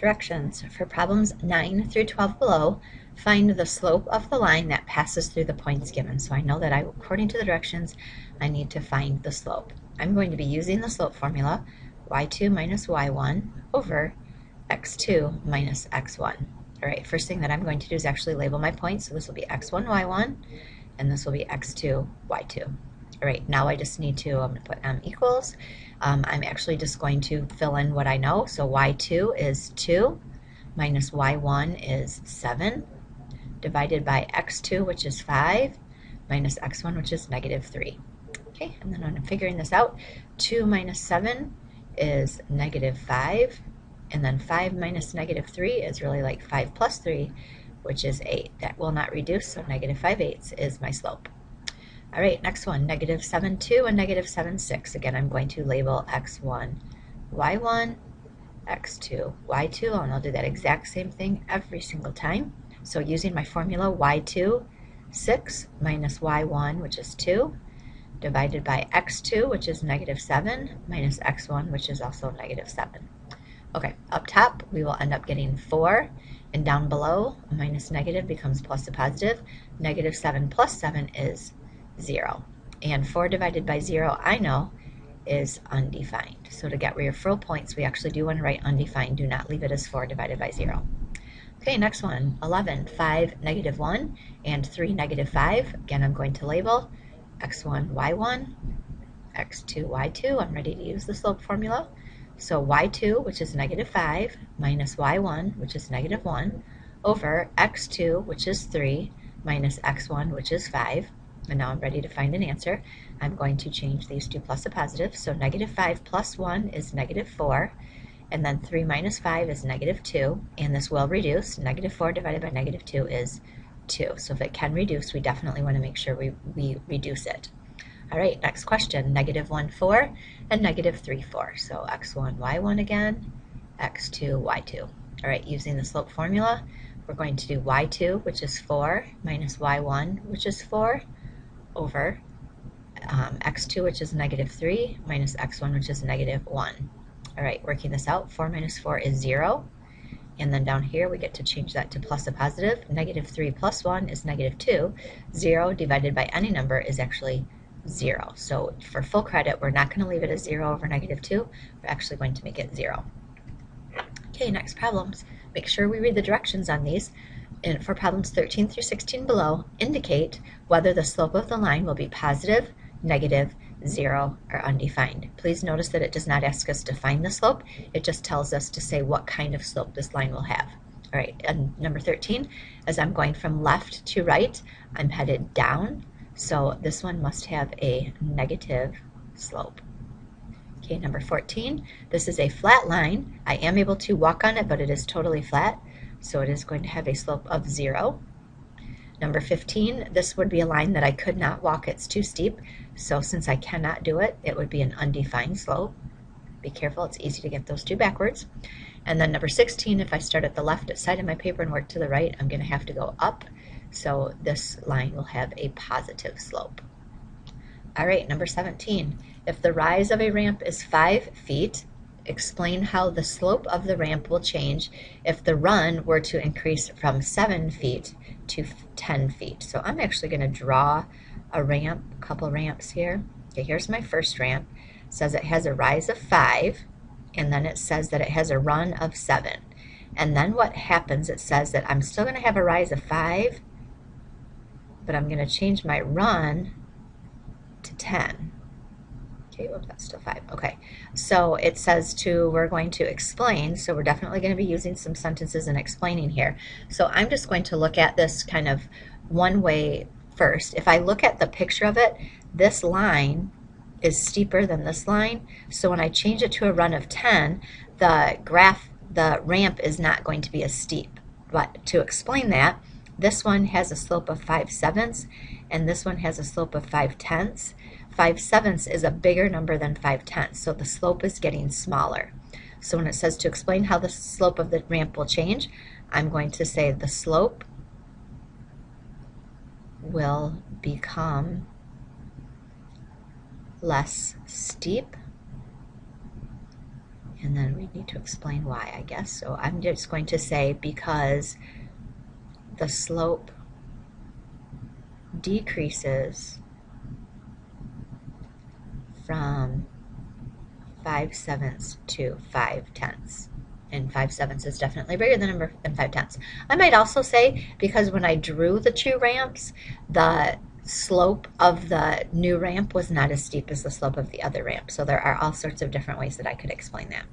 Directions. For problems 9 through 12 below, find the slope of the line that passes through the points given. So I know that according to the directions, I need to find the slope. I'm going to be using the slope formula, y2 minus y1 over x2 minus x1. All right, first thing that I'm going to do is actually label my points. So this will be x1, y1, and this will be x2, y2. All right, now I just need to, I'm going to put m equals. I'm actually just going to fill in what I know. So y2 is 2 minus y1 is 7 divided by x2, which is 5, minus x1, which is negative 3. Okay, and then when I'm figuring this out, 2 minus 7 is negative 5, and then 5 minus negative 3 is really like 5 plus 3, which is 8. That will not reduce, so negative 5/8 is my slope. All right, next one, negative 7, 2 and negative 7, 6. Again, I'm going to label x1, y1, x2, y2, and I'll do that exact same thing every single time. So using my formula, y2, 6 minus y1, which is 2, divided by x2, which is negative 7, minus x1, which is also negative 7. Okay, up top, we will end up getting 4, and down below, minus negative becomes plus a positive. Negative 7 plus 7 is 0. And 4 divided by 0, I know, is undefined. So to get referral points, we actually do want to write undefined. Do not leave it as 4 divided by 0. Okay, next one, 11, 5, negative 1, and 3, negative 5. Again, I'm going to label x1, y1, x2, y2. I'm ready to use the slope formula. So y2, which is negative 5, minus y1, which is negative 1, over x2, which is 3, minus x1, which is 5. And now I'm ready to find an answer. I'm going to change these two plus a positive. So negative 5 plus 1 is negative 4. And then 3 minus 5 is negative 2. And this will reduce. Negative 4 divided by negative 2 is 2. So if it can reduce, we definitely want to make sure we reduce it. All right, next question. Negative 1, 4, and negative 3, 4. So x1, y1 again, x2, y2. All right, using the slope formula, we're going to do y2, which is 4, minus y1, which is 4, over x2, which is negative 3, minus x1, which is negative 1. All right, working this out, 4 minus 4 is 0. And then down here, we get to change that to plus a positive. Negative 3 plus 1 is negative 2. 0 divided by any number is actually 0. So for full credit, we're not going to leave it as 0 over negative 2. We're actually going to make it 0. Okay, next problems. Make sure we read the directions on these. And for problems 13 through 16 below, indicate whether the slope of the line will be positive, negative, 0, or undefined. Please notice that it does not ask us to find the slope. It just tells us to say what kind of slope this line will have. All right, and number 13, as I'm going from left to right, I'm headed down. So this one must have a negative slope. Okay, number 14, this is a flat line. I am able to walk on it, but it is totally flat. So it is going to have a slope of 0. Number 15, this would be a line that I could not walk. It's too steep. So since I cannot do it, it would be an undefined slope. Be careful, it's easy to get those two backwards. And then number 16, if I start at the left side of my paper and work to the right, I'm going to have to go up. So this line will have a positive slope. All right, number 17, if the rise of a ramp is 5 feet, explain how the slope of the ramp will change if the run were to increase from 7 feet to 10 feet. So I'm actually going to draw a ramp, a couple ramps here. Okay, here's my first ramp. It says it has a rise of 5, and then it says that it has a run of 7. And then what happens, it says that I'm still going to have a rise of 5, but I'm going to change my run to 10. Okay, well, that's still 5. Okay, so it says we're going to explain, so we're definitely going to be using some sentences and explaining here. So I'm just going to look at this kind of one way first. If I look at the picture of it, this line is steeper than this line. So when I change it to a run of 10, the ramp is not going to be as steep. But to explain that, this one has a slope of 5/7, and this one has a slope of 5/10. 5/7 is a bigger number than 5/10, so the slope is getting smaller. So when it says to explain how the slope of the ramp will change, I'm going to say the slope will become less steep And then we need to explain why, I guess. So I'm just going to say because the slope decreases from 5/7 to 5/10. And 5/7 is definitely bigger than 5/10. I might also say because when I drew the two ramps, the slope of the new ramp was not as steep as the slope of the other ramp. So there are all sorts of different ways that I could explain that.